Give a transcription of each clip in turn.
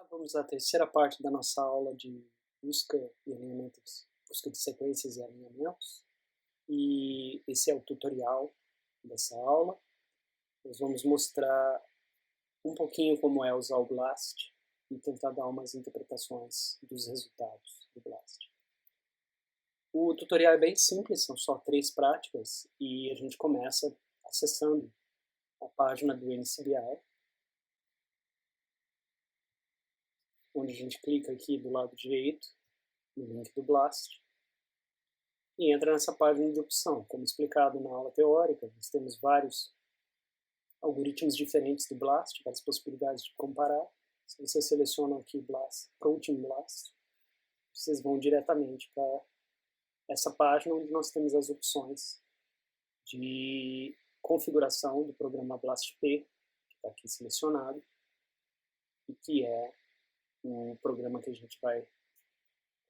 Vamos à terceira parte da nossa aula de busca e alinhamentos, busca de sequências e alinhamentos. E esse é o tutorial dessa aula. Nós vamos mostrar um pouquinho como é usar o BLAST e tentar dar umas interpretações dos resultados do BLAST. O tutorial é bem simples, são só 3 práticas e a gente começa acessando a página do NCBI, onde a gente clica aqui do lado direito no link do BLAST e entra nessa página de opção. Como explicado na aula teórica, nós temos vários algoritmos diferentes do BLAST, várias possibilidades de comparar. Se você seleciona aqui BLAST, Protein BLAST, vocês vão diretamente para essa página onde nós temos as opções de configuração do programa BLAST-P, que está aqui selecionado, e que é o programa que a gente vai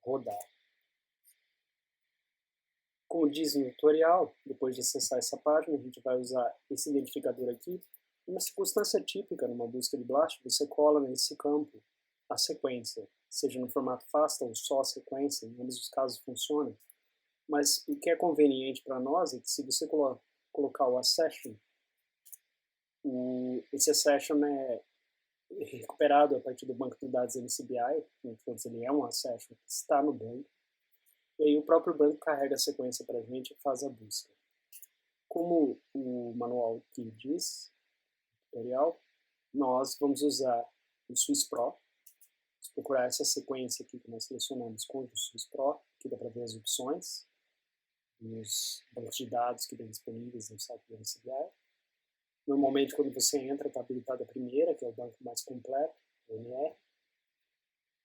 rodar. Como diz no tutorial, depois de acessar essa página, a gente vai usar esse identificador aqui. Uma circunstância típica numa busca de BLAST, você cola nesse campo a sequência, seja no formato FASTA ou só a sequência, em ambos os casos funciona. Mas o que é conveniente para nós é que se você colocar o accession, esse accession é recuperado a partir do banco de dados NCBI, então ele é um accession que está no banco, e aí o próprio banco carrega a sequência para a gente e faz a busca. Como o manual aqui diz, tutorial, nós vamos usar o SwissPro. Se procurar essa sequência aqui que nós selecionamos com o SwissPro, aqui dá para ver as opções, nos bancos de dados que estão disponíveis no site do NCBI. Normalmente, quando você entra, está habilitada a primeira, que é o banco mais completo, o NR,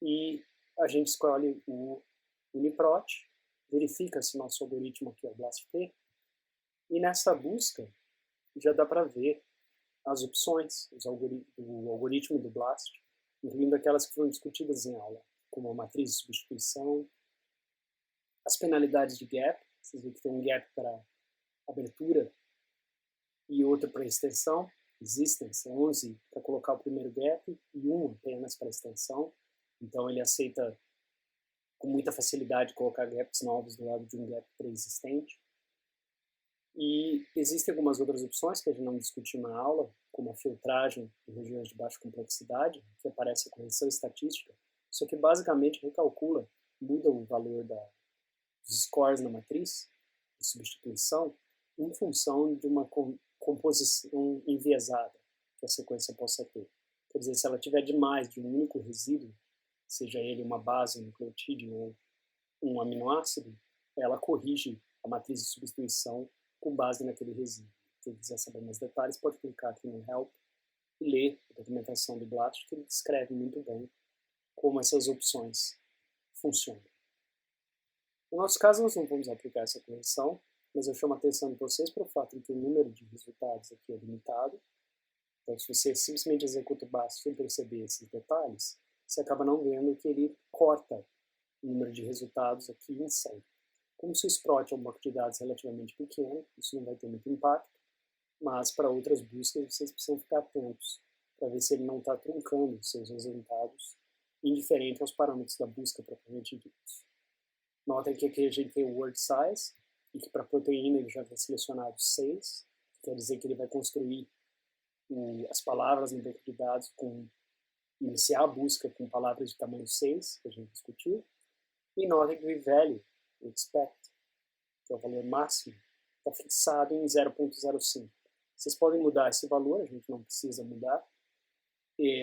e a gente escolhe o Uniprot, verifica se nosso algoritmo aqui é o BLAST-P, e nessa busca já dá para ver as opções, o algoritmo do BLAST, incluindo aquelas que foram discutidas em aula, como a matriz de substituição, as penalidades de gap, vocês veem que tem um gap para abertura e outro para extensão, existem, são 11 para colocar o primeiro gap e um apenas para extensão, então ele aceita com muita facilidade colocar gaps novos do lado de um gap pré-existente. E existem algumas outras opções que a gente não discutiu na aula, como a filtragem em regiões de baixa complexidade, que aparece a correção estatística, só que basicamente recalcula, muda o valor dos scores na matriz de substituição em função de uma composição enviesada que a sequência possa ter. Quer dizer, se ela tiver demais de um único resíduo, seja ele uma base, um nucleotídeo ou um aminoácido, ela corrige a matriz de substituição com base naquele resíduo. Quem quiser saber mais detalhes pode clicar aqui no Help e ler a documentação do BLAST, que ele descreve muito bem como essas opções funcionam. No nosso caso, nós não vamos aplicar essa correção, mas eu chamo a atenção de vocês para o fato de que o número de resultados aqui é limitado. Então, se você simplesmente executa o BLAST sem perceber esses detalhes, você acaba não vendo que ele corta o número de resultados aqui em 100. Como o SwissProt é um banco de dados relativamente pequeno, isso não vai ter muito impacto, mas para outras buscas vocês precisam ficar atentos para ver se ele não está truncando seus resultados indiferente aos parâmetros da busca propriamente ditos. Notem que aqui a gente tem o word size, e que para proteína ele já está selecionado 6, quer dizer que ele vai construir as palavras no banco de dados iniciar a busca com palavras de tamanho 6, que a gente discutiu, e notem que o value, o expect, que é o valor máximo, está fixado em 0.05. Vocês podem mudar esse valor, a gente não precisa mudar.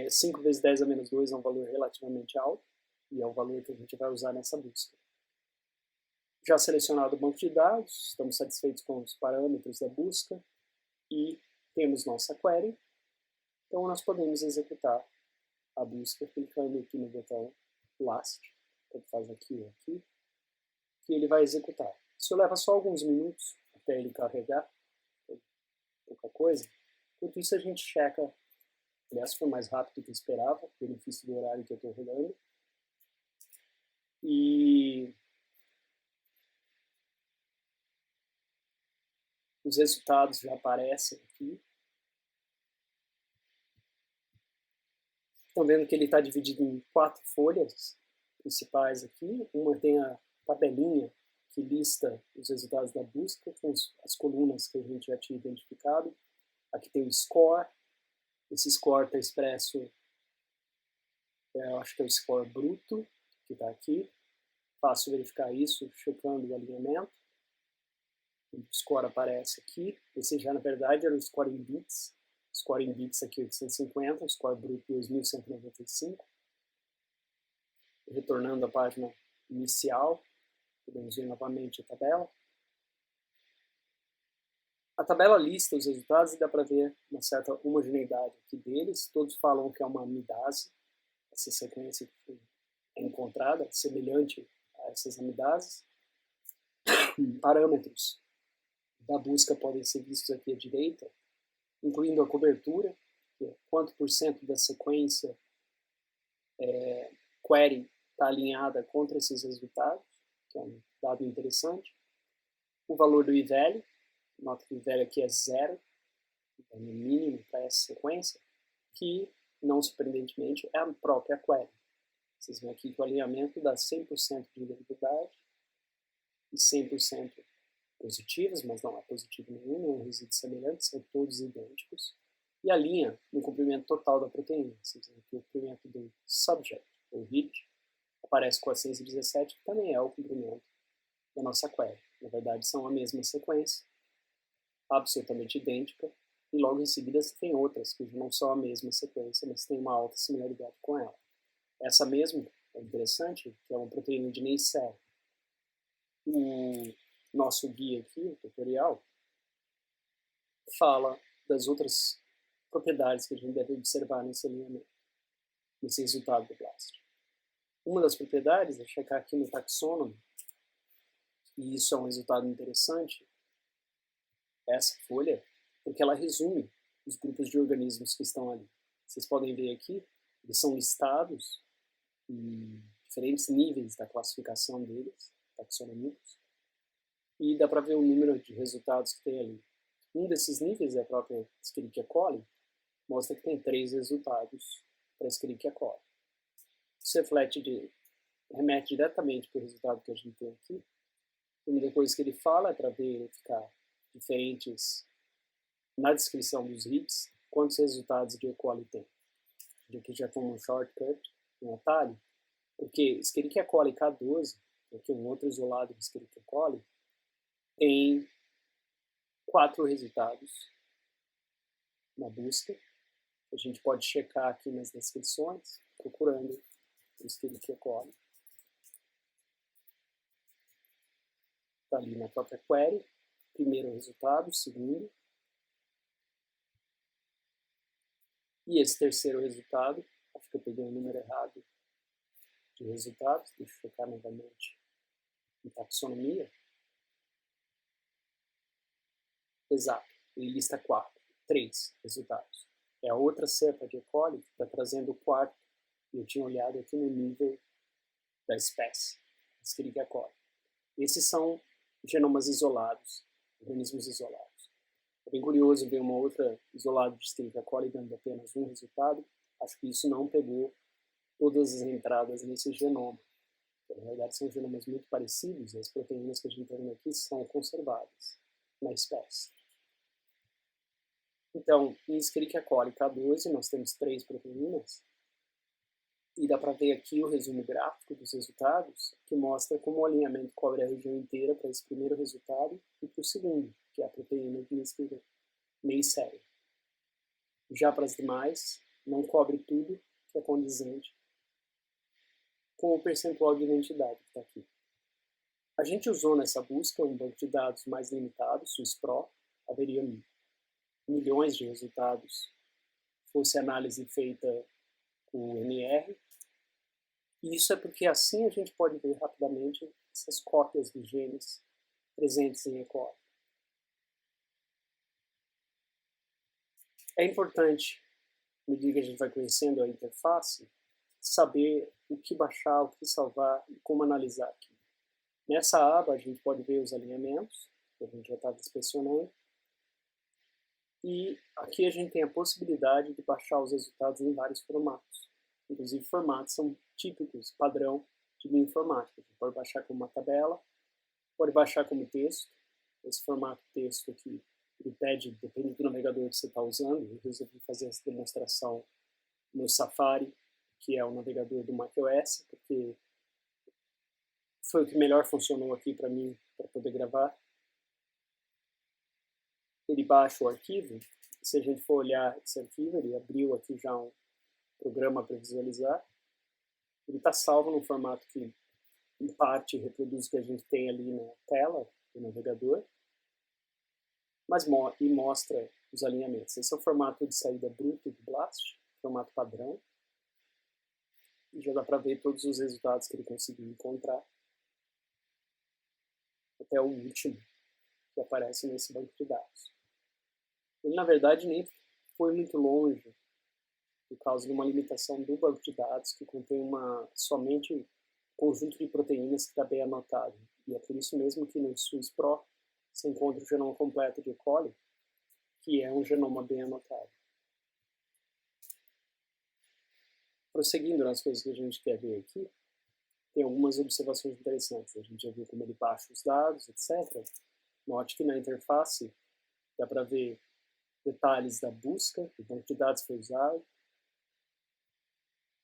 5 vezes 10 a menos 2 é um valor relativamente alto, e é o valor que a gente vai usar nessa busca. Já selecionado o banco de dados, estamos satisfeitos com os parâmetros da busca, e temos nossa query, então nós podemos executar a busca clicando aqui no botão Last, que faz aqui ou aqui, que ele vai executar. Isso leva só alguns minutos até ele carregar, pouca coisa. Enquanto isso a gente checa, aliás foi mais rápido do que eu esperava, benefício do horário que eu estou rodando. E os resultados já aparecem aqui. Estão vendo que ele está dividido em 4 folhas principais aqui. Uma tem a tabelinha que lista os resultados da busca com as colunas que a gente já tinha identificado. Aqui tem o score. Esse score está expresso, eu acho que é o score bruto, que está aqui. Fácil verificar isso checando o alinhamento. O score aparece aqui. Esse já, na verdade, era o score em bits. O score em bits aqui 850, o score bruto 2195. Retornando à página inicial, podemos ver novamente a tabela. A tabela lista os resultados e dá para ver uma certa homogeneidade aqui deles. Todos falam que é uma amidase, essa sequência que é encontrada, semelhante a essas amidases. Parâmetros da busca podem ser vistos aqui à direita, incluindo a cobertura, que é quanto por cento da sequência query está alinhada contra esses resultados, que é um dado interessante. O valor do i-value, nota que o i-value aqui é 0, é no mínimo para essa sequência, que, não surpreendentemente, é a própria query. Vocês veem aqui que o alinhamento dá 100% de identidade e 100% positivos, mas não é positivo nenhum, não é um resíduo semelhante, são todos idênticos. E a linha no comprimento total da proteína. Vocês veem aqui o comprimento do subject, ou hit, aparece 417, que também é o comprimento da nossa query. Na verdade, são a mesma sequência, absolutamente idêntica, e logo em seguida você tem outras que não são a mesma sequência, mas têm uma alta similaridade com ela. Essa mesma é interessante, que é uma proteína de Neisseria. O nosso guia aqui, o tutorial, fala das outras propriedades que a gente deve observar nesse alinhamento, nesse resultado do BLAST. Uma das propriedades é checar aqui no taxonomy, e isso é um resultado interessante, essa folha, porque ela resume os grupos de organismos que estão ali. Vocês podem ver aqui, eles são listados em diferentes níveis da classificação deles, taxonômicos, e dá para ver o número de resultados que tem ali. Um desses níveis é a própria Escherichia coli, mostra que tem 3 resultados para Escherichia coli. Isso remete diretamente para o resultado que a gente tem aqui. A primeira coisa que ele fala é para verificar diferentes, na descrição dos hits, quantos resultados de E. coli tem. Aqui já como um shortcut, um atalho, porque Escherichia coli K12, aqui um outro isolado de Escherichia coli, tem 4 resultados na busca. A gente pode checar aqui nas descrições, procurando o Escherichia coli. Está ali na própria query, primeiro resultado, segundo. E esse terceiro resultado, acho que eu peguei o número errado de resultados, deixa eu checar novamente em taxonomia. Exato, ele lista 3 resultados. É a outra cepa de E. coli que está trazendo o 4º, e eu tinha olhado aqui no nível da espécie, Escherichia coli. Esses são genomas isolados, organismos isolados. É bem curioso ver uma outra isolada de Escherichia coli dando apenas um resultado. Acho que isso não pegou todas as entradas nesse genoma. Na verdade, são genomas muito parecidos, e as proteínas que a gente está vendo aqui são conservadas na espécie. Então, em Escherichia coli K12, nós temos 3 proteínas, e dá para ver aqui o resumo gráfico dos resultados, que mostra como o alinhamento cobre a região inteira para esse primeiro resultado e para o segundo, que é a proteína de Neisseria. Já para as demais, não cobre tudo, que é condizente com o percentual de identidade que está aqui. A gente usou nessa busca um banco de dados mais limitado, SwissPro, haveria milhões de resultados, fosse análise feita com o NR, e isso é porque assim a gente pode ver rapidamente essas cópias dos genes presentes em E. coli. É importante, à medida que a gente vai conhecendo a interface, saber o que baixar, o que salvar e como analisar aqui. Nessa aba a gente pode ver os alinhamentos, que a gente já estava inspecionando, e aqui a gente tem a possibilidade de baixar os resultados em vários formatos. Inclusive, formatos são típicos, padrão de bioinformática. Você pode baixar como uma tabela, pode baixar como texto. Esse formato texto aqui, ele pede, depende do navegador que você está usando. Eu resolvi fazer essa demonstração no Safari, que é o navegador do macOS, porque foi o que melhor funcionou aqui para mim, para poder gravar. Ele baixa o arquivo. Se a gente for olhar esse arquivo, ele abriu aqui já um programa para visualizar. Ele está salvo no formato que, em parte, reproduz o que a gente tem ali na tela do navegador, mas mostra os alinhamentos. Esse é o formato de saída bruto do Blast, formato padrão. E já dá para ver todos os resultados que ele conseguiu encontrar, até o último que aparece nesse banco de dados. Ele, na verdade, nem foi muito longe, por causa de uma limitação do banco de dados, que contém somente um conjunto de proteínas que está bem anotado. E é por isso mesmo que no SUS Pro você encontra o genoma completo de E. coli, que é um genoma bem anotado. Prosseguindo nas coisas que a gente quer ver aqui, tem algumas observações interessantes. A gente já viu como ele baixa os dados, etc. Note que na interface dá para ver detalhes da busca, o banco de dados foi usado,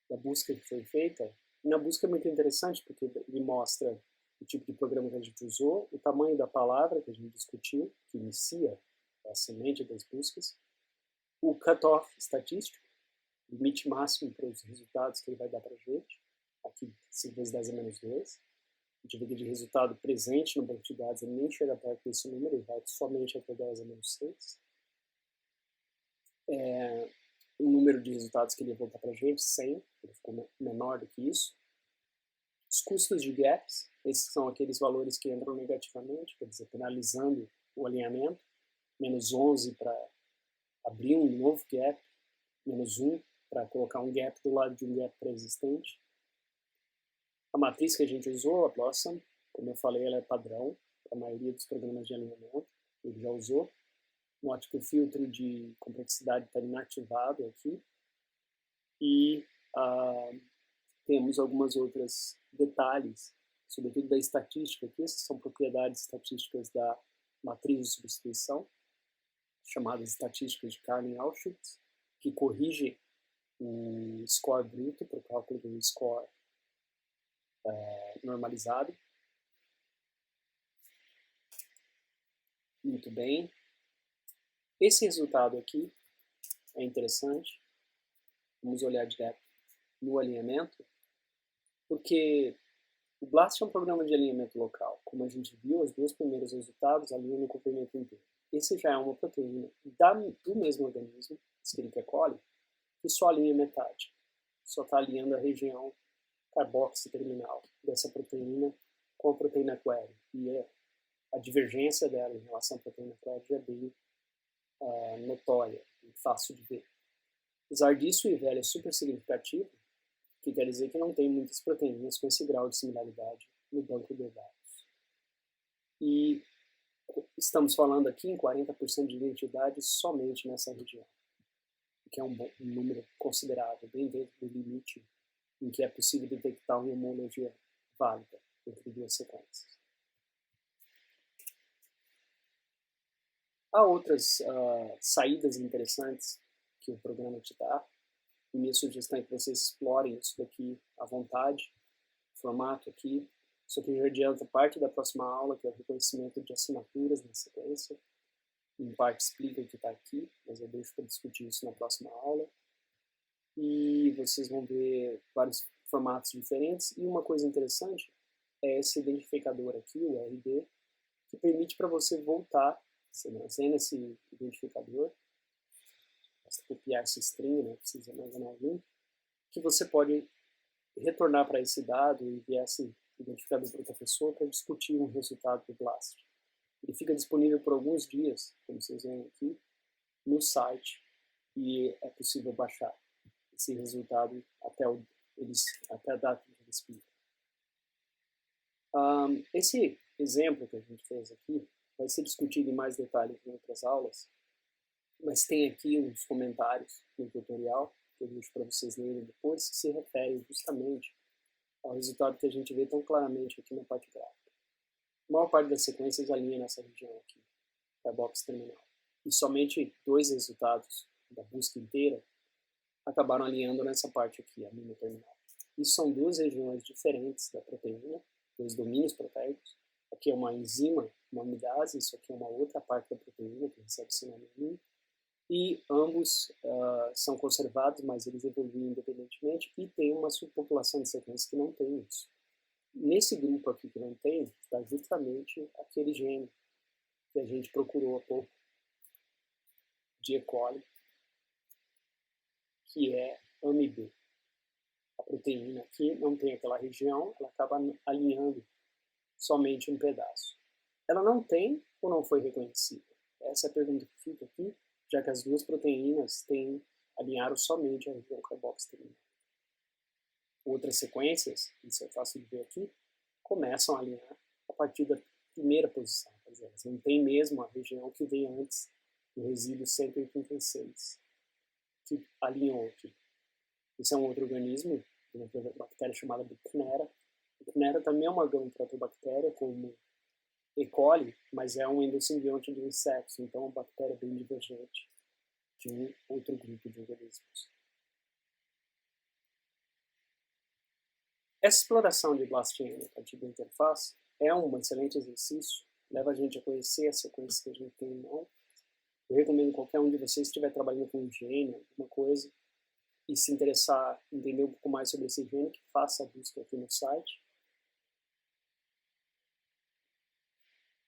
da busca que foi feita. E na busca é muito interessante, porque ele mostra o tipo de programa que a gente usou, o tamanho da palavra que a gente discutiu, que inicia a semente das buscas, o cutoff estatístico, limite máximo para os resultados que ele vai dar para a gente, aqui 5 vezes 10 a menos 2. A gente vê de resultado presente no banco de dados, ele nem chega perto desse número, ele vai somente até 10 a menos 6. O número de resultados que ele ia voltar para a gente, 100, ele ficou menor do que isso. Os custos de gaps, esses são aqueles valores que entram negativamente, quer dizer, penalizando o alinhamento, menos 11 para abrir um novo gap, menos 1 para colocar um gap do lado de um gap pré-existente. A matriz que a gente usou, a Blossom, como eu falei, ela é padrão para a maioria dos programas de alinhamento, ele já usou. Note que o filtro de complexidade está inativado aqui. E temos alguns outros detalhes, sobretudo da estatística aqui. Essas são propriedades estatísticas da matriz de substituição, chamadas estatísticas de Carlin-Auschwitz, que corrige o score bruto para o cálculo do score normalizado. Muito bem. Esse resultado aqui é interessante. Vamos olhar direto no alinhamento, porque o BLAST é um programa de alinhamento local. Como a gente viu, os dois primeiros resultados alinham no comprimento inteiro. Esse já é uma proteína do mesmo organismo, Escherichia coli, que só alinha metade. Só está alinhando a região carboxy terminal dessa proteína com a proteína query. E a divergência dela em relação à proteína query é bem notória e fácil de ver. Apesar disso, o IVL é super significativo, que quer dizer que não tem muitas proteínas com esse grau de similaridade no banco de dados. E estamos falando aqui em 40% de identidade somente nessa região, que é um número considerável, bem dentro do limite em que é possível detectar uma homologia válida entre duas sequências. Há outras saídas interessantes que o programa te dá. E minha sugestão é que vocês explorem isso daqui à vontade, o formato aqui. Isso aqui já adianta parte da próxima aula, que é o reconhecimento de assinaturas na sequência. Em parte explica o que está aqui, mas eu deixo para discutir isso na próxima aula. E vocês vão ver vários formatos diferentes. E uma coisa interessante é esse identificador aqui, o RD, que permite para você voltar, você armazena esse identificador, basta copiar essa string, não precisa armazenar algum, que você pode retornar para esse dado e enviar esse identificador para outra pessoa para discutir um resultado do BLAST. Ele fica disponível por alguns dias, como vocês veem aqui, no site, e é possível baixar esse resultado até a data que ele expira. Esse exemplo que a gente fez aqui vai ser discutido em mais detalhes em outras aulas, Mas tem aqui uns comentários no tutorial, que eu deixo para vocês lerem depois, que se referem justamente ao resultado que a gente vê tão claramente aqui na parte gráfica. A maior parte das sequências alinha nessa região aqui, que é a box terminal. E somente 2 resultados da busca inteira acabaram alinhando nessa parte aqui, a linha terminal. Isso são 2 regiões diferentes da proteína, 2 domínios proteicos. Aqui é uma enzima, uma amidase, isso aqui é uma outra parte da proteína que recebe esse nome. E ambos são conservados, mas eles evoluem independentemente, e tem uma subpopulação de sequências que não tem isso. Nesse grupo aqui que não tem, está justamente aquele gene que a gente procurou há pouco, de E. coli, que é AMB. A proteína aqui não tem aquela região, ela acaba alinhando somente um pedaço. Ela não tem ou não foi reconhecida? Essa é a pergunta que fica aqui, já que as 2 proteínas alinharam somente a região carboxyterminal. Outras sequências, isso é fácil de ver aqui, começam a alinhar a partir da primeira posição. Quer dizer, elas não tem mesmo a região que veio antes do resíduo 186, que alinhou aqui. Esse é um outro organismo, uma bactéria chamada Buchnera. Buchnera também é uma gram-protobactéria, como E. coli, mas é um endossimbionte de insetos, então é uma bactéria bem divergente de um outro grupo de organismos. Essa exploração de BLAST-GN a partir da interface é um excelente exercício, leva a gente a conhecer a sequência que a gente tem em mão. Eu recomendo que qualquer um de vocês estiver trabalhando com um gene, alguma coisa, e se interessar, entender um pouco mais sobre esse gene, que faça a busca aqui no site.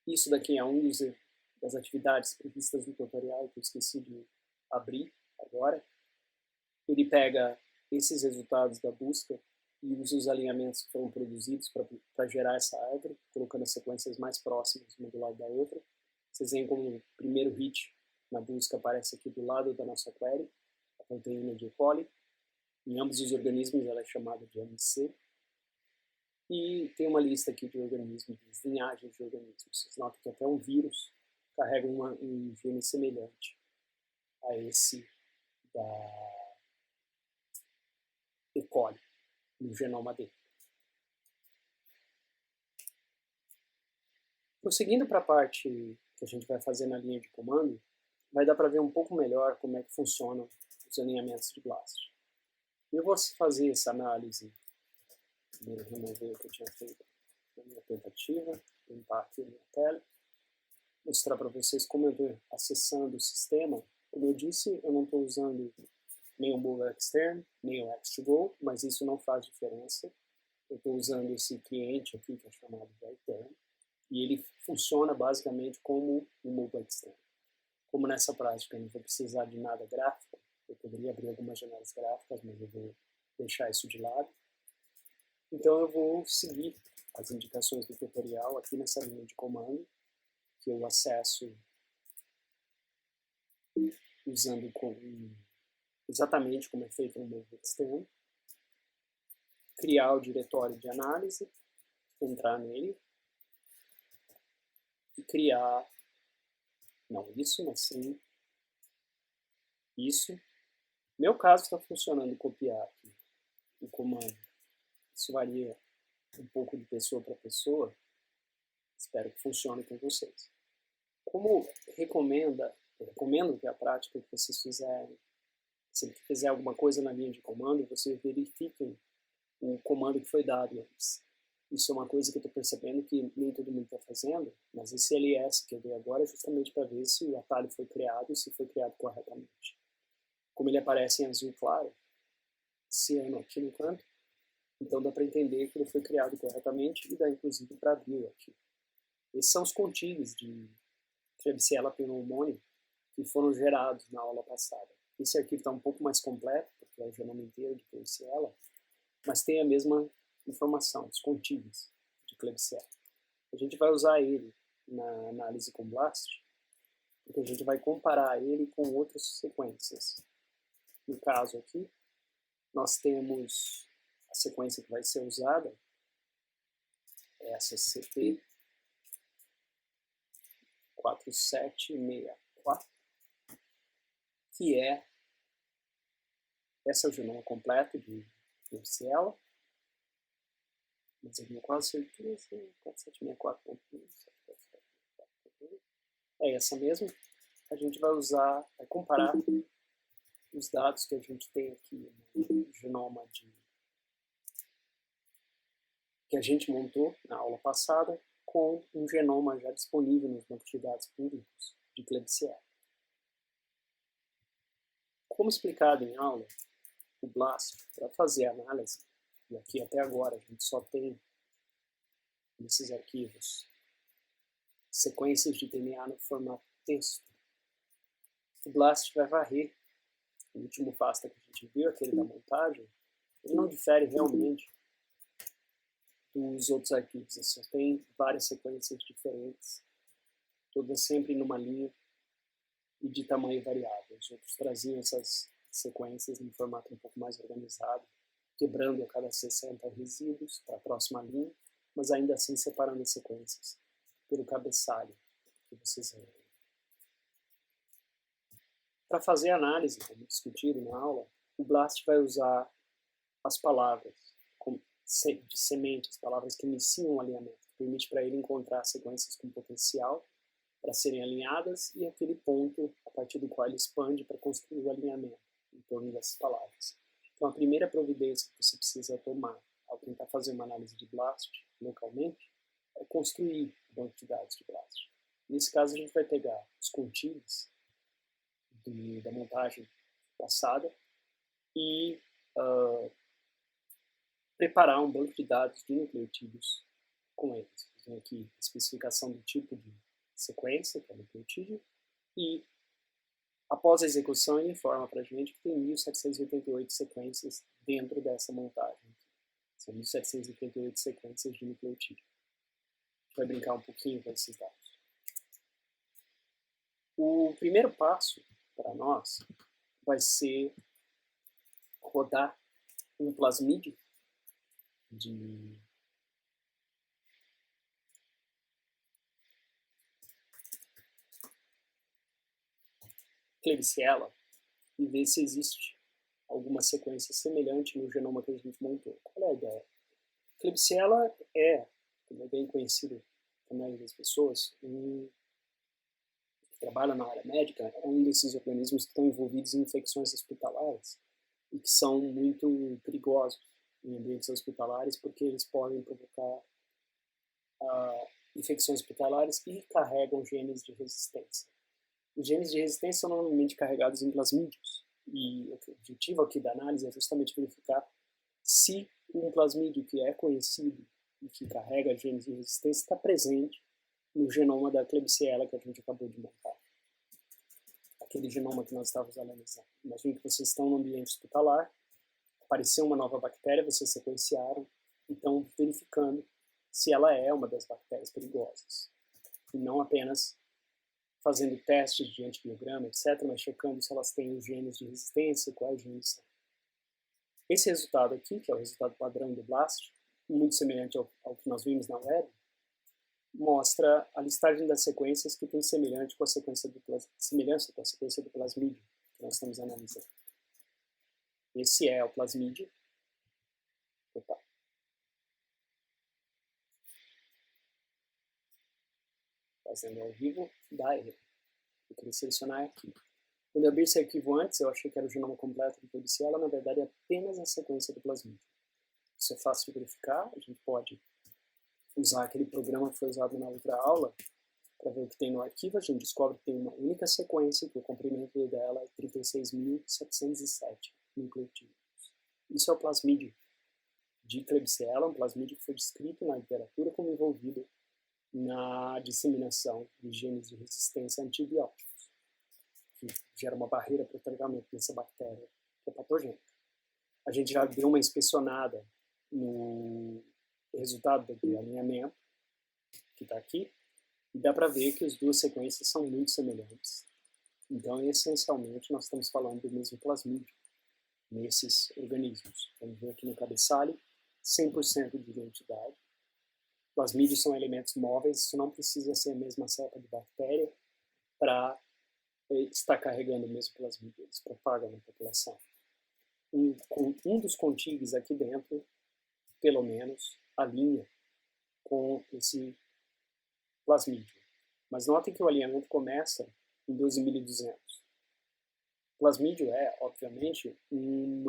Isso daqui é das atividades previstas no tutorial, que eu esqueci de abrir agora. Ele pega esses resultados da busca e usa os alinhamentos que foram produzidos para gerar essa árvore, colocando as sequências mais próximas uma do lado da outra. Vocês veem como o primeiro hit na busca aparece aqui do lado da nossa query, a proteína de E. coli. Em ambos os organismos ela é chamada de MC. E tem uma lista aqui de organismos, de linhagens de organismos. Vocês notam que até um vírus carrega um gene semelhante a esse da E. coli, no genoma dele. Prosseguindo para a parte que a gente vai fazer na linha de comando, vai dar para ver um pouco melhor como é que funcionam os alinhamentos de BLAST. Eu vou fazer essa análise, primeiro remover o que eu tinha feito na minha tentativa, limpar aqui a minha tela, mostrar para vocês como eu estou acessando o sistema. Como eu disse, eu não estou usando nem o Move Extern, nem o X2Go, mas isso não faz diferença. Eu estou usando esse cliente aqui, que é chamado de Extern, e ele funciona basicamente como o Move Extern. Como nessa prática eu não vou precisar de nada gráfico, eu poderia abrir algumas janelas gráficas, mas eu vou deixar isso de lado. Então eu vou seguir as indicações do tutorial aqui nessa linha de comando, que eu acesso usando exatamente como é feito no Move Extern. Criar o diretório de análise, entrar nele, e criar, não isso, mas sim isso. No meu caso está funcionando copiar aqui o comando. Isso varia um pouco de pessoa para pessoa. Espero que funcione com vocês. Como eu recomendo que a prática que vocês fizerem, se fizer alguma coisa na linha de comando, vocês verifiquem o comando que foi dado antes. Isso é uma coisa que eu estou percebendo que nem todo mundo está fazendo, mas esse LS que eu dei agora é justamente para ver se o atalho foi criado e se foi criado corretamente. Como ele aparece em azul claro, ciano aqui no canto, então dá para entender que ele foi criado corretamente e dá inclusive para abrir aqui. Esses são os contigs de Klebsiella pneumoniae que foram gerados na aula passada. Esse arquivo está um pouco mais completo, porque é o genoma inteiro de Klebsiella, mas tem a mesma informação, os contigs de Klebsiella. A gente vai usar ele na análise com BLAST, porque a gente vai comparar ele com outras sequências. No caso aqui, nós temos a sequência que vai ser usada, essa CT 4764, que é, esse é o genoma completo de Klebsiella, mas eu tenho quase certeza, 4764.1, é essa mesmo. A gente vai comparar os dados que a gente tem aqui no genoma que a gente montou na aula passada com um genoma já disponível nos bancos de dados públicos de Klebsiella. Como explicado em aula, o BLAST, para fazer a análise, e aqui até agora a gente só tem nesses arquivos sequências de DNA no formato texto. O BLAST vai varrer. O último FASTA que a gente viu, aquele da montagem, ele não difere realmente dos outros arquivos. Ele só tem várias sequências diferentes, todas sempre numa linha e de tamanho variável. Os outros traziam essas sequências em formato um pouco mais organizado, quebrando a cada 60 resíduos para a próxima linha, mas ainda assim separando as sequências pelo cabeçalho que vocês veem. Para fazer a análise, como discutido na aula, o BLAST vai usar as palavras de semente, as palavras que iniciam o alinhamento, que permite para ele encontrar sequências com potencial para serem alinhadas e aquele ponto a partir do qual ele expande para construir o alinhamento em torno dessas palavras. Então, a primeira providência que você precisa tomar ao tentar fazer uma análise de BLAST localmente é construir o banco de dados de BLAST. Nesse caso, a gente vai pegar os contigs da montagem passada e preparar um banco de dados de nucleotídeos com eles. Tem aqui a especificação do tipo de sequência, que é nucleotídeo, e após a execução ele informa para a gente que tem 1788 sequências dentro dessa montagem. São 1788 sequências de nucleotídeo. A gente vai brincar um pouquinho com esses dados. O primeiro passo para nós vai ser rodar um plasmídio de Klebsiella e ver se existe alguma sequência semelhante no genoma que a gente montou. Qual é a ideia? Klebsiella é, como é bem conhecido para a maioria das pessoas, que trabalha na área médica, é um desses organismos que estão envolvidos em infecções hospitalares e que são muito perigosos em ambientes hospitalares porque eles podem provocar infecções hospitalares e carregam genes de resistência. Os genes de resistência são normalmente carregados em plasmídios e o objetivo aqui da análise é justamente verificar se um plasmídio que é conhecido e que carrega genes de resistência está presente no genoma da Klebsiella que a gente acabou de montar. Aquele genoma que nós estávamos analisando. Imagine que vocês estão no ambiente hospitalar, apareceu uma nova bactéria, vocês sequenciaram, então verificando se ela é uma das bactérias perigosas. E não apenas fazendo testes de antibiograma, etc., mas checando se elas têm os genes de resistência e quais genes são. Esse resultado aqui, que é o resultado padrão do BLAST, muito semelhante ao que nós vimos na web, mostra a listagem das sequências que tem semelhança com a sequência do plasmídio que nós estamos analisando. Esse é o plasmídio. Opa. Fazendo ao vivo, dá erro. Eu queria selecionar aqui. Quando eu abri esse arquivo antes, eu achei que era o genoma completo do Klebsiella, na verdade é apenas a sequência do plasmídio. Isso é fácil de verificar, a gente pode usar aquele programa que foi usado na outra aula para ver o que tem no arquivo. A gente descobre que tem uma única sequência, que o comprimento dela é 36.707 nucleotídeos. Isso é o plasmídio de Klebsiella, um plasmídio que foi descrito na literatura como envolvido na disseminação de genes de resistência a antibióticos, que gera uma barreira para o tratamento dessa bactéria que é patogênica. A gente já deu uma inspecionada no resultado do alinhamento, que está aqui, e dá para ver que as duas sequências são muito semelhantes. Então, essencialmente, nós estamos falando do mesmo plasmídio nesses organismos. Vamos ver aqui no cabeçalho, 100% de identidade. Plasmídios são elementos móveis, isso não precisa ser a mesma cepa de bactéria para está carregando o mesmo plasmídio, eles propagam na população. Um dos contigues aqui dentro, pelo menos, alinha com esse plasmídio. Mas notem que o alinhamento começa em 12.200. O plasmídio é, obviamente, um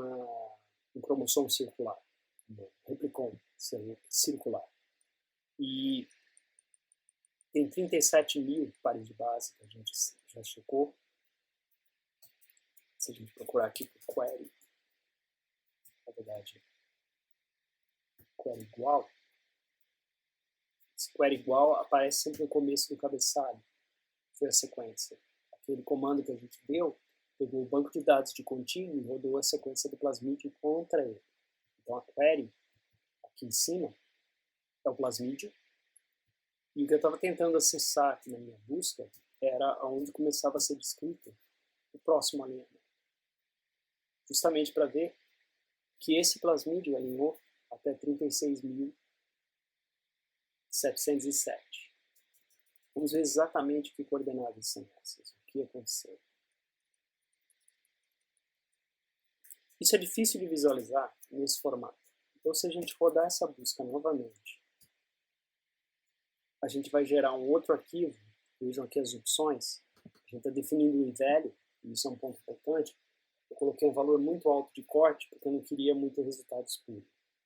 cromossomo circular, um replicom circular. E tem 37 mil pares de base que a gente já checou. Se a gente procurar aqui por query, na verdade, query igual, esse query igual aparece sempre no começo do cabeçalho. Foi a sequência. Aquele comando que a gente deu, pegou o banco de dados de contínuo e rodou a sequência do plasmídio contra ele. Então a query, aqui em cima, é o plasmídio. E o que eu estava tentando acessar aqui na minha busca era onde começava a ser descrito o próximo alinhamento. Justamente para ver que esse plasmídio alinhou até 36.707. Vamos ver exatamente que coordenadas são essas, o que aconteceu. Isso é difícil de visualizar nesse formato. Então, se a gente rodar essa busca novamente, a gente vai gerar um outro arquivo. Vejam aqui as opções. A gente está definindo o velho, e isso é um ponto importante. Eu coloquei um valor muito alto de corte, porque eu não queria muito resultados puros.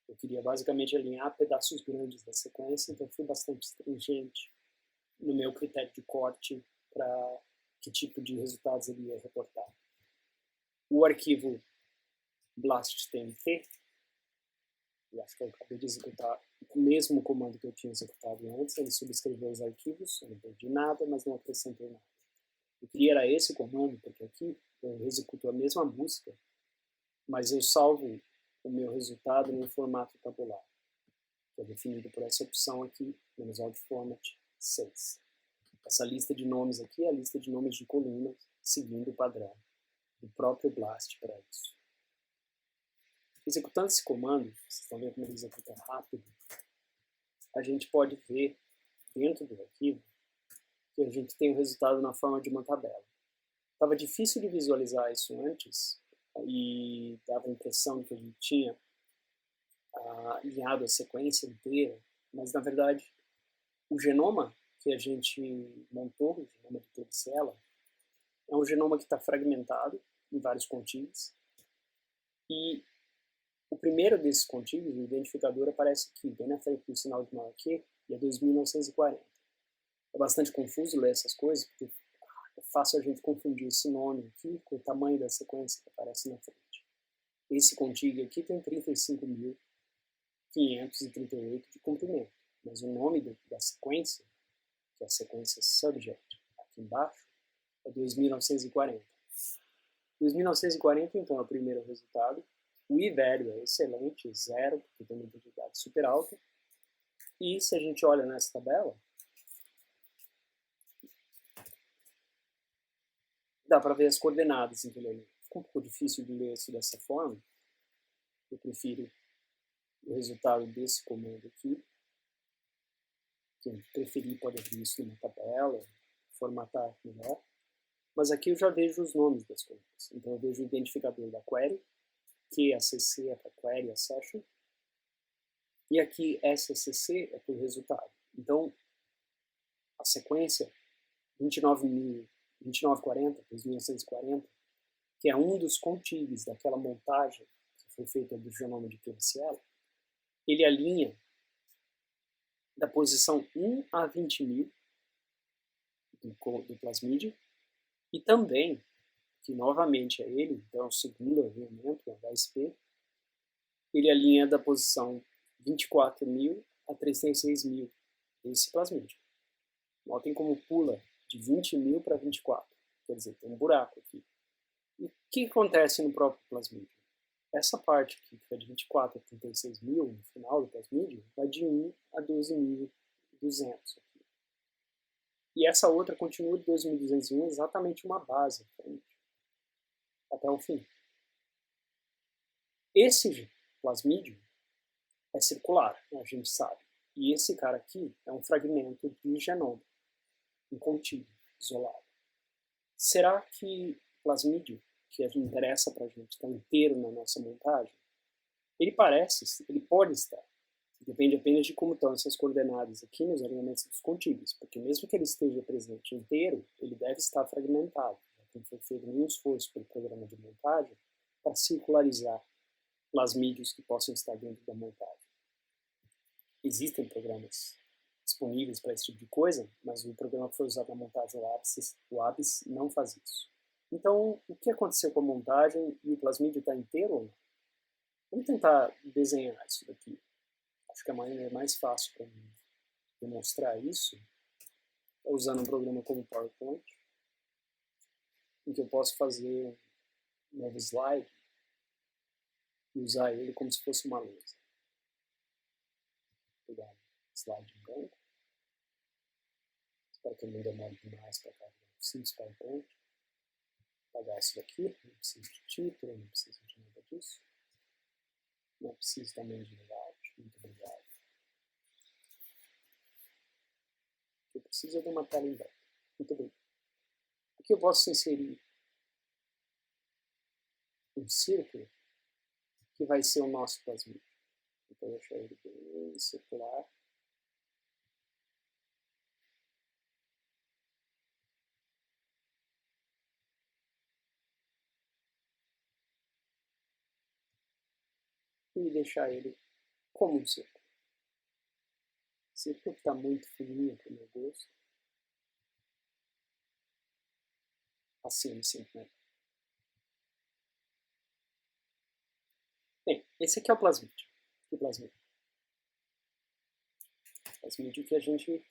Eu queria basicamente alinhar pedaços grandes da sequência, então fui bastante stringente no meu critério de corte para que tipo de resultados ele ia reportar. O arquivo blast.tmt, eu acho que eu acabei de executar o mesmo comando que eu tinha executado antes, ele subscreveu os arquivos, eu não perdi nada, mas não acrescentei nada. Eu queria era esse comando, porque aqui eu executo a mesma busca, mas eu salvo o meu resultado no formato tabular, que é definido por essa opção aqui, -out format 6. Essa lista de nomes aqui é a lista de nomes de colunas, seguindo o padrão do próprio BLAST para isso. Executando esse comando, vocês estão vendo como ele executa rápido, a gente pode ver dentro do arquivo que a gente tem o resultado na forma de uma tabela. Estava difícil de visualizar isso antes e dava a impressão que a gente tinha alinhado a sequência inteira, mas na verdade o genoma que a gente montou, o genoma de Klebsiella, é um genoma que está fragmentado em vários contíguos e o primeiro desses contíguos, o identificador, aparece aqui, bem na frente do sinal de maior que, e é 2940. É bastante confuso ler essas coisas, porque é fácil a gente confundir esse nome aqui com o tamanho da sequência que aparece na frente. Esse contíguo aqui tem 35.538 de comprimento, mas o nome da sequência, que é a sequência subject, aqui embaixo, é 2940. 2940, então, é o primeiro resultado. O I-value é excelente, 0, porque tem uma probabilidade super alta. E se a gente olha nessa tabela, dá para ver as coordenadas, entendeu? Fica um pouco difícil de ler isso dessa forma. Eu prefiro o resultado desse comando aqui. Quem preferir pode abrir isso numa tabela, formatar melhor. Mas aqui eu já vejo os nomes das coisas. Então eu vejo o identificador da query, QACC é para query accession, e aqui SCC é para o resultado. Então, a sequência 2940, 2940, que é um dos contíguos daquela montagem que foi feita do genoma de Klebsiella, ele alinha da posição 1 a 20.000 do plasmídio, e também, que novamente é ele, então é o segundo alinhamento, o HSP, ele alinha da posição 24.000 a 36.000 desse plasmídio. Notem como pula de 20.000 para 24, quer dizer, tem um buraco aqui. E o que acontece no próprio plasmídio? Essa parte aqui, que vai de 24 a 36.000 no final do plasmídio, vai de 1 a 12.200 aqui. E essa outra continua de 12.201 exatamente uma base, até o fim. Esse plasmídio é circular, a gente sabe. E esse cara aqui é um fragmento de genoma, um contínuo, isolado. Será que o plasmídio, que interessa para a gente, está inteiro na nossa montagem? Ele pode estar. Depende apenas de como estão essas coordenadas aqui nos alinhamentos dos contíguos, porque mesmo que ele esteja presente inteiro, ele deve estar fragmentado. Não foi feito nenhum esforço pelo programa de montagem para circularizar plasmídios que possam estar dentro da montagem. Existem programas disponíveis para esse tipo de coisa, mas o programa que foi usado na montagem o ABS não faz isso. Então, o que aconteceu com a montagem e o plasmídio está inteiro ou não? Vamos tentar desenhar isso daqui. Acho que a maneira mais fácil para demonstrar isso é usando um programa como PowerPoint, em que eu posso fazer um novo slide e usar ele como se fosse uma lousa. Vou pegar um slide em branco. Espero que eu não demore demais para carregar o simples PowerPoint. Vou pegar isso daqui, não preciso de título, não preciso de nada disso. Não preciso também de layout, muito obrigado. Eu preciso de uma tela em branco. Muito bem. Aqui eu posso inserir um círculo que vai ser o nosso plasmídio. Então eu deixar ele bem circular. E deixar ele como um círculo. Círculo que está muito fininho para o meu gosto. Assim eu me sinto melhor. Bem, esse aqui é o plasmídio. Que plasmídio? Plasmídio que a gente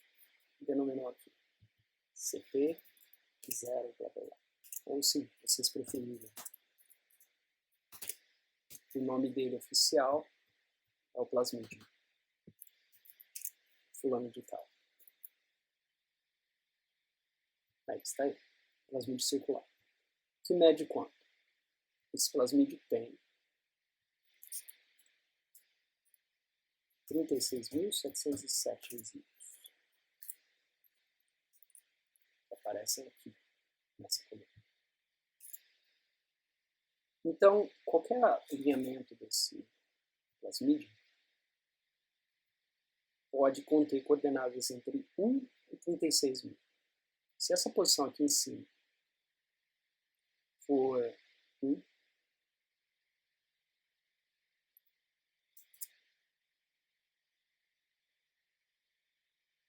denominou aqui. CP0, blá blá blá. Ou se vocês preferirem, o nome dele oficial é o plasmídio. Fulano de tal. Aí está aí. Plasmídio circular. Que mede quanto? Esse plasmídio tem 36.707 resíduos. Aparecem aqui nessa coluna. Então, qualquer alinhamento desse plasmídio pode conter coordenadas entre 1 e 36.000. Se essa posição aqui em cima for 1,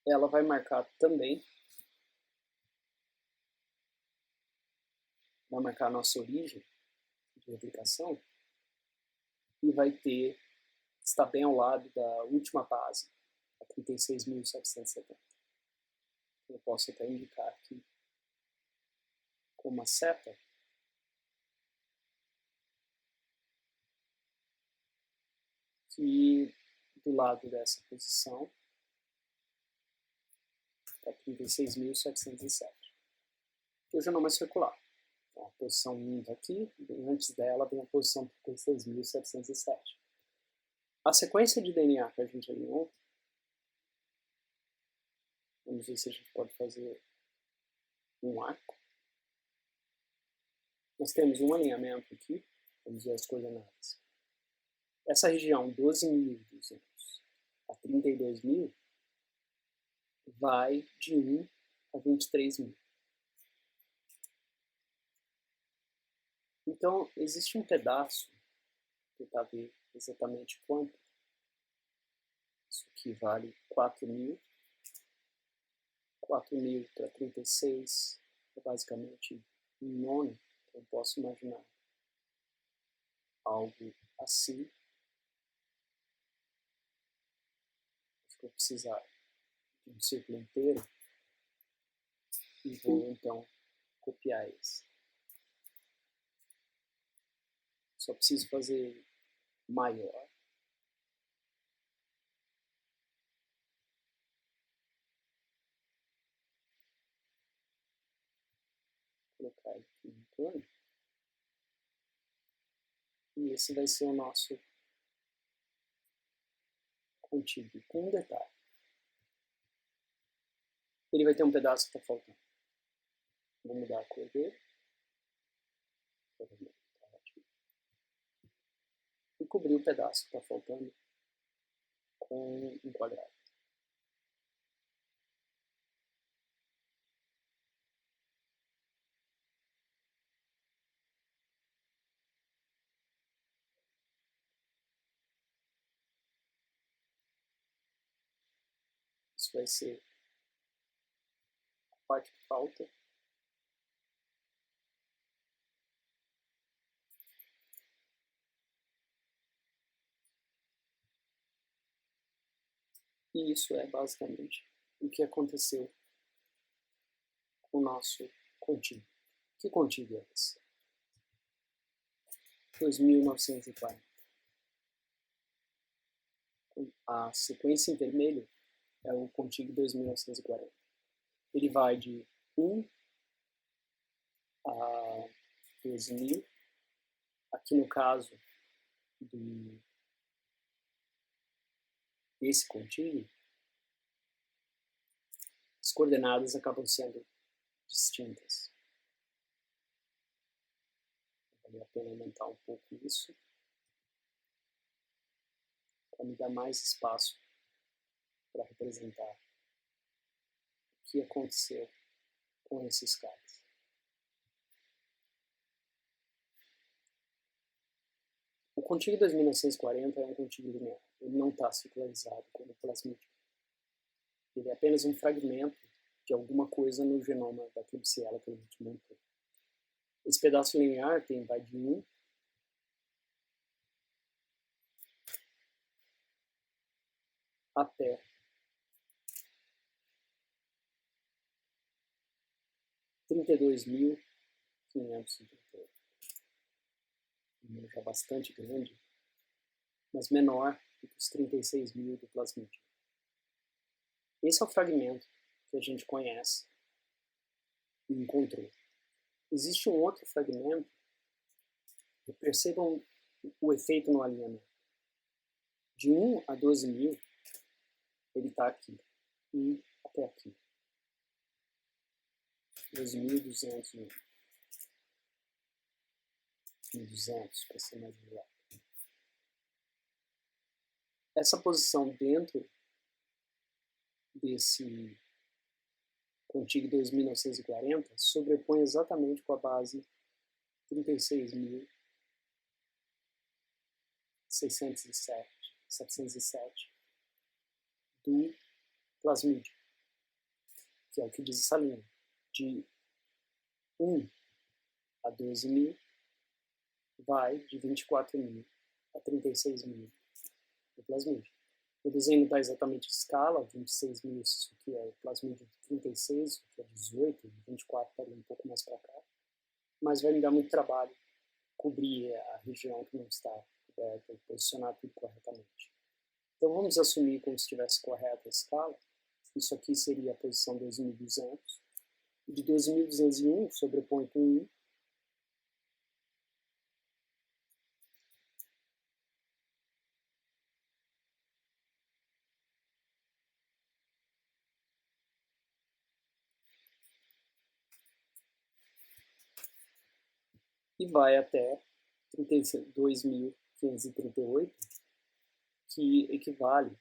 ela vai marcar também, vai marcar a nossa origem de replicação e vai está bem ao lado da última base, a 36.770. Eu posso até indicar aqui com uma seta que do lado dessa posição está 36.707, que hoje é não mais circular. Então, a posição 1 está aqui, e antes dela vem a posição 36.707. A sequência de DNA que a gente alinhou, vamos ver se a gente pode fazer um arco. Nós temos um alinhamento aqui, vamos ver as coordenadas. Essa região 12.200 a 32.000 vai de 1 a 23.000. Então, existe um pedaço, vou tentar ver exatamente quanto. Isso aqui vale 4.000. 4.000 para 36 é basicamente um nono. Então, eu posso imaginar algo assim. Acho que eu vou precisar de um círculo inteiro. E vou, então, copiar esse. Só preciso fazer maior. Vou colocar aqui em torno. E esse vai ser o nosso contíguo, com um detalhe. Ele vai ter um pedaço que está faltando. Vou mudar a cor dele. E cobrir o pedaço que está faltando com um quadrado. Isso vai ser a parte que falta. E isso é basicamente o que aconteceu com o nosso contíguo. Que contíguo é esse? 2940. A sequência em vermelho é o contíguo 2940. Ele vai de 1 a 12.000. Aqui no caso desse contíguo, as coordenadas acabam sendo distintas. Vale a pena aumentar um pouco isso, para me dar mais espaço para representar o que aconteceu com esses caras. O contíguo 2940 é um contíguo linear. Ele não está circularizado como o plasmídio. Ele é apenas um fragmento de alguma coisa no genoma da Klebsiella que a gente montou. Esse pedaço linear vai de 1 até 32.538. Um número já bastante grande, mas menor do que os 36.000 do plasmídio. Esse é o fragmento que a gente conhece e encontrou. Existe um outro fragmento, e percebam o efeito no alinhamento. De 1 a 12.000, ele está aqui, e até aqui. 12.200, 1.200, para ser mais exato. Essa posição dentro desse contíguo 2.940 sobrepõe exatamente com a base 36.707 do plasmídio, que é o que diz essa linha. De 1 a 12.000 vai de 24.000 a 36.000 do plasmídio. O desenho não está exatamente em escala, 26.000 isso aqui é o plasmídio de 36, isso aqui é 18, 24 estaria um pouco mais para cá, mas vai me dar muito trabalho cobrir a região que não está coberta e posicionar tudo corretamente. Então vamos assumir como se estivesse correta a escala. Isso aqui seria a posição 2.200. De 12.201 sobrepõe com 1. E vai até 32.538, que equivale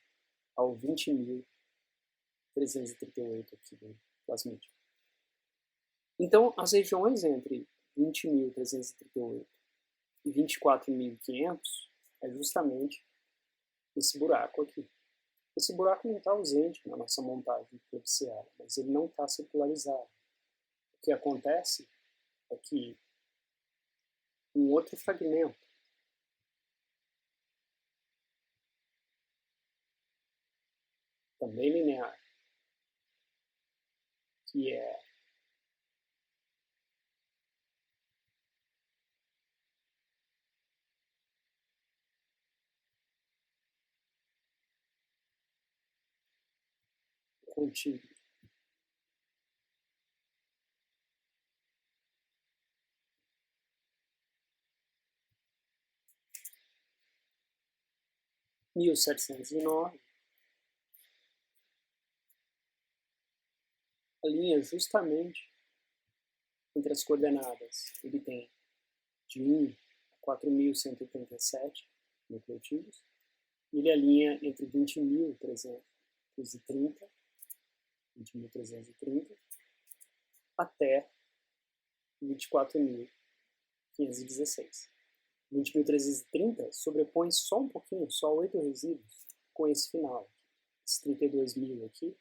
ao 20.338 aqui do plasmídio. Então, as regiões entre 20.338 e 24.500 é justamente esse buraco aqui. Esse buraco não está ausente na nossa montagem de Klebsiella, mas ele não está circularizado. O que acontece é que um outro fragmento também linear, que é contigo 1709, alinha justamente Entre as coordenadas, ele tem de 1 a 4.187 nucleotídeos, e ele alinha entre 20.330 até 24.516. 20.330 sobrepõe só um pouquinho, só 8 resíduos, com esse final. Esses 32.000 aqui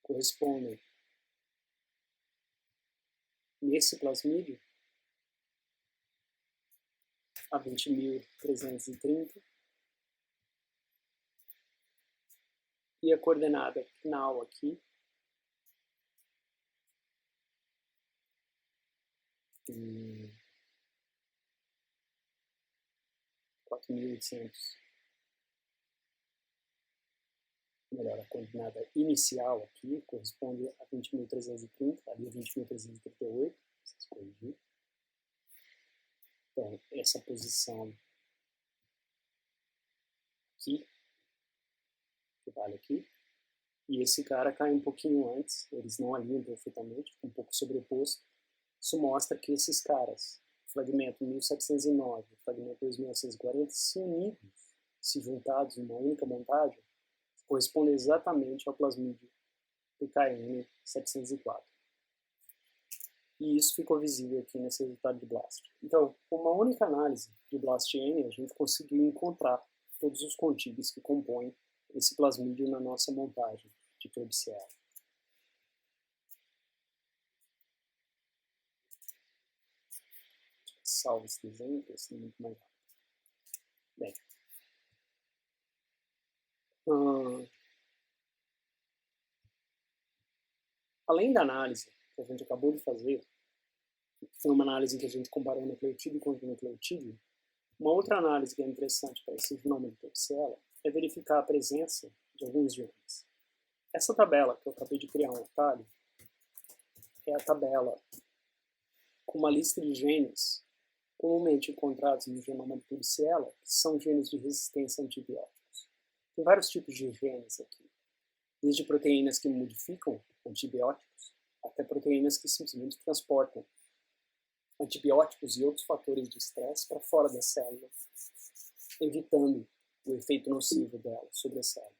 correspondem, nesse plasmídio, a 20.330, e a coordenada final aqui, 4.800, melhor, a coordenada inicial aqui corresponde a 20.330, ali é 20.338, vocês corrigir. Então, essa posição aqui, que vale aqui, e esse cara cai um pouquinho antes, eles não alinham perfeitamente, um pouco sobreposto. Isso mostra que esses caras, fragmento 1709 e fragmento 2940, se unidos, se juntados em uma única montagem, correspondem exatamente ao plasmídio PKN 704. E isso ficou visível aqui nesse resultado de BLAST. Então, com uma única análise de BLAST-N, a gente conseguiu encontrar todos os contigs que compõem esse plasmídio na nossa montagem de Klebsiella. Salvo esse desenho, que é muito mais rápido. Bem, além da análise que a gente acabou de fazer, que foi uma análise em que a gente comparou nucleotídeo contra nucleotídeo, uma outra análise que é interessante para esse genoma de Klebsiella é verificar a presença de alguns genes. Essa tabela que eu acabei de criar um atalho é a tabela com uma lista de genes comumente encontrados no genoma de Klebsiella, que são genes de resistência a antibióticos. Tem vários tipos de genes aqui, desde proteínas que modificam antibióticos, até proteínas que simplesmente transportam antibióticos e outros fatores de estresse para fora da célula, evitando o efeito nocivo dela sobre a célula.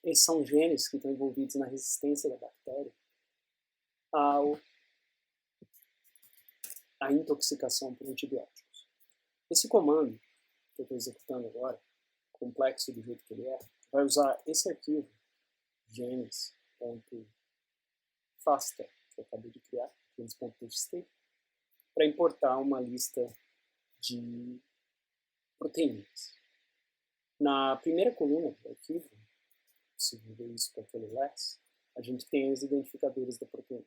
Esses são genes que estão envolvidos na resistência da bactéria à intoxicação por antibióticos. Esse comando que eu estou executando agora, complexo do jeito que ele é, vai usar esse arquivo, genes.fasta, que eu acabei de criar, genes.txt, para importar uma lista de proteínas. Na primeira coluna do arquivo, se ver isso com aquele less, a gente tem os identificadores da proteína.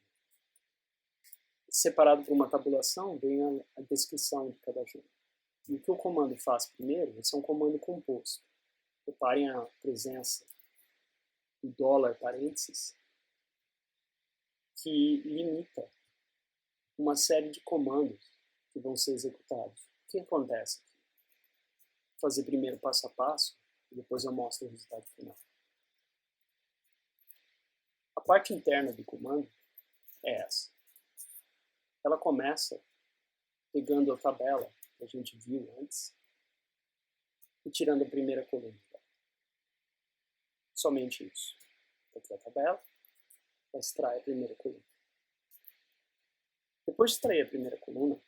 Separado por uma tabulação, vem a descrição de cada gene. E o que o comando faz primeiro, esse é um comando composto. Reparem a presença do $, que limita uma série de comandos que vão ser executados. O que acontece aqui? Vou fazer primeiro passo a passo, e depois eu mostro o resultado final. A parte interna do comando é essa. Ela começa pegando a tabela que a gente viu antes e tirando a primeira coluna. Somente isso. Aqui a tabela, vai extrair a primeira coluna. Depois de extrair a primeira coluna,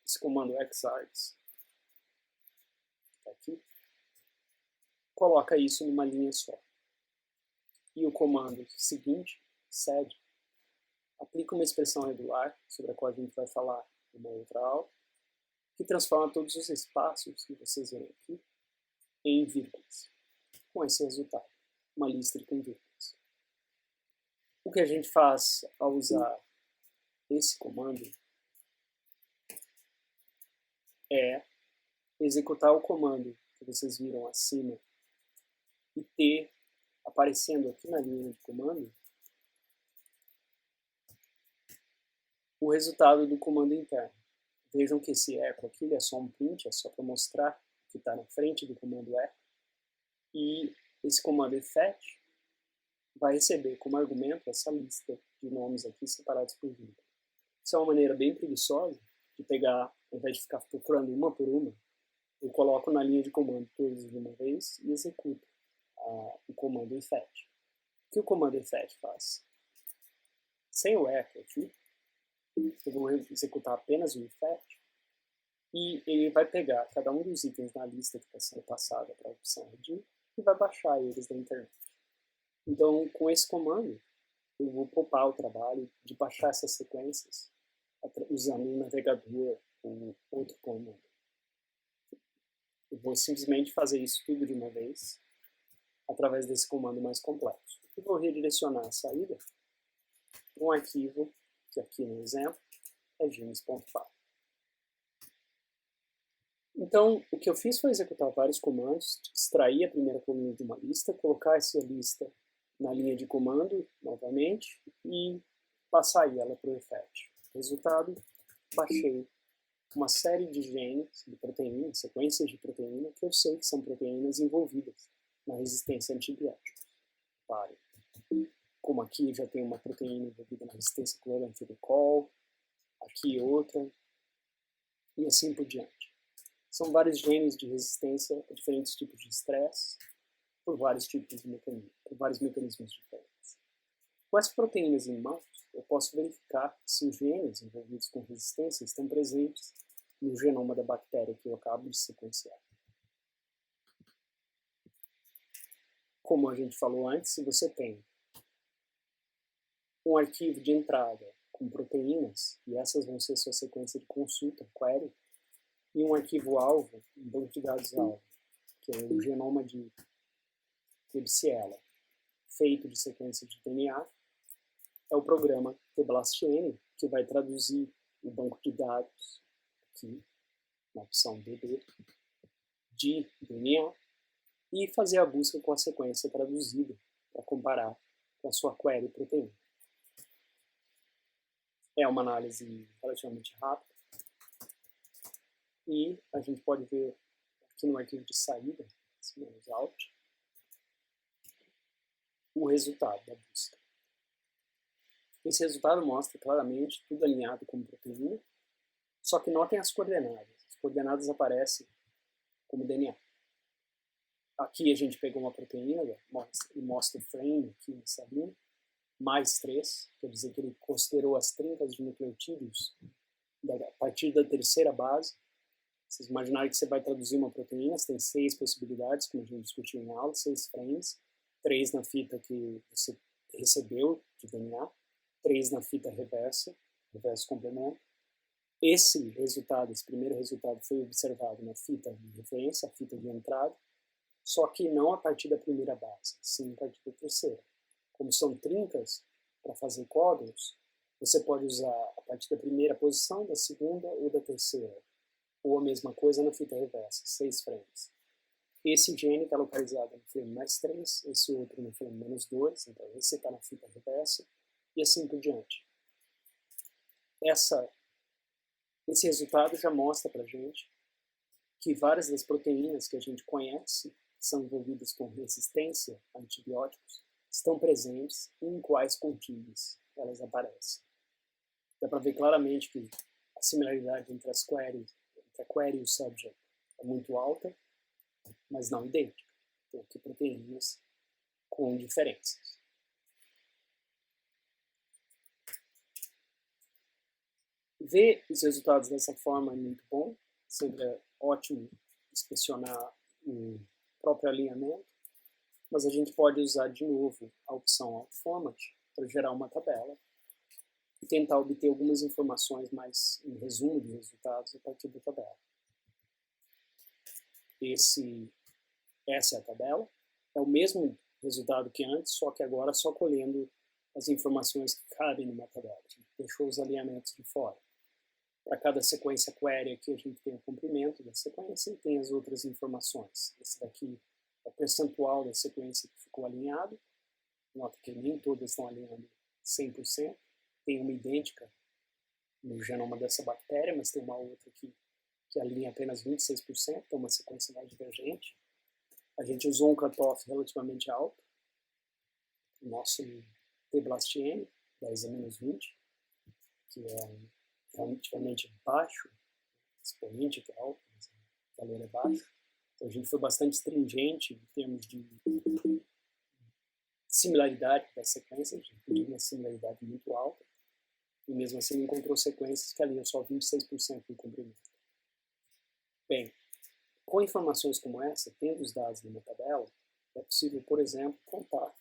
esse comando xargs, tá aqui, coloca isso numa linha só. E o comando seguinte, sed, aplica uma expressão regular, sobre a qual a gente vai falar em uma outra aula, que transforma todos os espaços que vocês veem aqui em vírgulas, com esse resultado, uma lista com vírgulas. O que a gente faz ao usar esse comando é executar o comando que vocês viram acima e ter aparecendo aqui na linha de comando o resultado do comando interno. Vejam que esse echo aqui é só um print, é só para mostrar que está na frente do comando echo. E esse comando fetch vai receber como argumento essa lista de nomes aqui separados por vírgula. Isso é uma maneira bem preguiçosa de pegar, ao invés de ficar procurando uma por uma, eu coloco na linha de comando todos de uma vez e executo o comando infet. O que o comando infet faz? Sem o echo aqui, eu vou executar apenas o infet e ele vai pegar cada um dos itens na lista que está sendo passada para a opção redir e vai baixar eles da internet. Então, com esse comando, eu vou poupar o trabalho de baixar essas sequências usando um navegador ou outro comando. Eu vou simplesmente fazer isso tudo de uma vez, através desse comando mais complexo. Eu vou redirecionar a saída para um arquivo, que aqui no exemplo é genes.py. Então, o que eu fiz foi executar vários comandos, extrair a primeira coluna de uma lista, colocar essa lista na linha de comando, novamente, e passar ela para o infet. Resultado, baixei uma série de genes, de proteínas, sequências de proteína, que eu sei que são proteínas envolvidas na resistência a antibióticos. Claro. Como aqui já tem uma proteína envolvida na resistência a cloranfiricol, aqui outra, e assim por diante. São vários genes de resistência a diferentes tipos de estresse, por vários tipos de mecanismos, por vários mecanismos diferentes. Com as proteínas em mãos, eu posso verificar se os genes envolvidos com resistência estão presentes no genoma da bactéria que eu acabo de sequenciar. Como a gente falou antes, se você tem um arquivo de entrada com proteínas, e essas vão ser sua sequência de consulta, query, e um arquivo-alvo, um banco de dados-alvo, que é o genoma de Klebsiella, feito de sequência de DNA, é o programa TBLASTN, que vai traduzir o banco de dados, aqui, na opção DB, de DNA, e fazer a busca com a sequência traduzida, para comparar com a sua query proteína. É uma análise relativamente rápida, e a gente pode ver aqui no arquivo de saída, menos Alt, o resultado da busca. Esse resultado mostra claramente tudo alinhado como proteína, só que notem as coordenadas. As coordenadas aparecem como DNA. Aqui a gente pegou uma proteína e mostra o frame aqui nessa linha, mais 3, quer dizer que ele considerou as trincas de nucleotídeos a partir da terceira base. Vocês imaginarem que você vai traduzir uma proteína, você tem 6 possibilidades, como a gente discutiu em aula, 6 frames, 3 na fita que você recebeu de DNA, 3 na fita reversa, reverso complemento. Esse resultado, esse primeiro resultado foi observado na fita de referência, a fita de entrada, só que não a partir da primeira base, sim a partir da terceira. Como são trincas para fazer códons, você pode usar a partir da primeira posição, da segunda ou da terceira, ou a mesma coisa na fita reversa, 6 frames. Esse gene está localizado no frame mais 3, esse outro no frame menos 2, então esse está na fita reversa, e assim por diante. Esse resultado já mostra para a gente que várias das proteínas que a gente conhece, que são envolvidas com resistência a antibióticos, estão presentes e em quais contínuos elas aparecem. Dá para ver claramente que a similaridade entre a query e o subject é muito alta, mas não idêntica. Tem aqui proteínas com diferenças. Ver os resultados dessa forma é muito bom, sempre é ótimo inspecionar o próprio alinhamento, mas a gente pode usar de novo a opção Auto Format para gerar uma tabela e tentar obter algumas informações mais em resumo de resultados a partir da tabela. Essa é a tabela, é o mesmo resultado que antes, só que agora só colhendo as informações que cabem numa tabela, a gente deixou os alinhamentos de fora. Para cada sequência query aqui a gente tem o comprimento da sequência e tem as outras informações. Esse daqui é o percentual da sequência que ficou alinhado. Nota que nem todas estão alinhando 100%. Tem uma idêntica no genoma dessa bactéria, mas tem uma outra aqui que alinha apenas 26%, então uma sequência mais divergente. A gente usou um cutoff relativamente alto, o nosso T-BLAST-N, 10 a menos 20, que é relativamente baixo, expoente que é alto, mas o valor é baixo. Então a gente foi bastante stringente em termos de similaridade das sequências, a gente pediu uma similaridade muito alta, e mesmo assim encontrou sequências que alinham só 26% do comprimento. Bem, com informações como essa, tendo os dados numa tabela, é possível, por exemplo, contar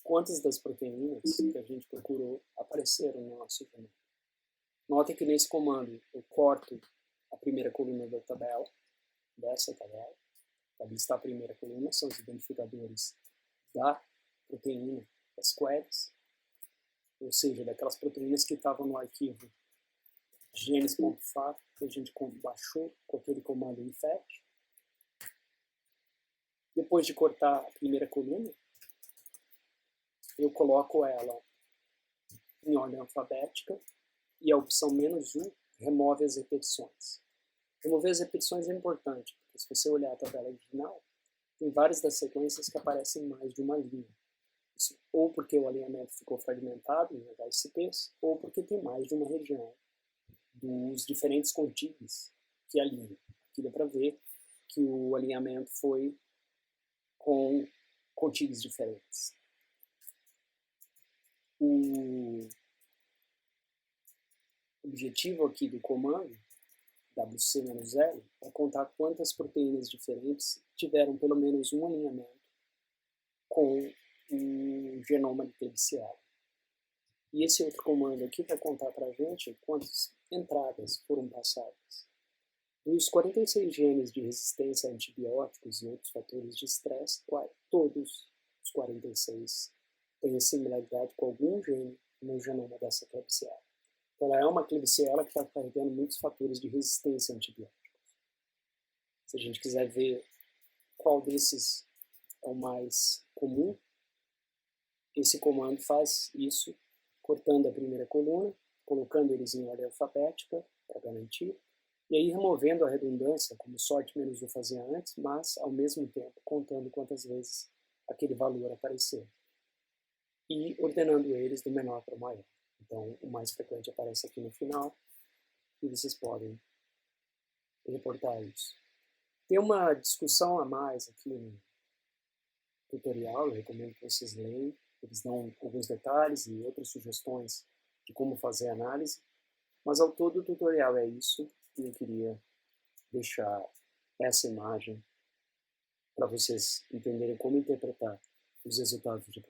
quantas das proteínas que a gente procurou apareceram no nosso genoma. Note que nesse comando eu corto a primeira coluna da tabela, dessa tabela. Ali está a primeira coluna, são os identificadores da proteína, das queries, ou seja, daquelas proteínas que estavam no arquivo genes.fat, que a gente baixou com aquele comando infet. Depois de cortar a primeira coluna, eu coloco ela em ordem alfabética e a opção "-1" remove as repetições. Remover as repetições é importante, porque se você olhar a tabela original, tem várias das sequências que aparecem em mais de uma linha. Isso, ou porque o alinhamento ficou fragmentado em HSPs, ou porque tem mais de uma região dos diferentes contigs que alinham. Aqui dá para ver que o alinhamento foi com contigs diferentes. O objetivo aqui do comando WC-0 é contar quantas proteínas diferentes tiveram pelo menos um alinhamento com o genoma de TBCA. E esse outro comando aqui vai contar para a gente quantas entradas foram passadas. Dos 46 genes de resistência a antibióticos e outros fatores de estresse, todos os 46 têm similaridade com algum gene no genoma dessa Klebsiella. Então, ela é uma Klebsiella que está carregando muitos fatores de resistência a antibióticos. Se a gente quiser ver qual desses é o mais comum, esse comando faz isso, cortando a primeira coluna, colocando eles em ordem alfabética, para garantir, e aí removendo a redundância, como sort-u fazia antes, mas, ao mesmo tempo, contando quantas vezes aquele valor apareceu. E ordenando eles do menor para o maior. Então, o mais frequente aparece aqui no final, e vocês podem reportar isso. Tem uma discussão a mais aqui no tutorial, eu recomendo que vocês leiam. Eles dão alguns detalhes e outras sugestões de como fazer a análise. Mas ao todo o tutorial é isso, e eu queria deixar essa imagem para vocês entenderem como interpretar os resultados de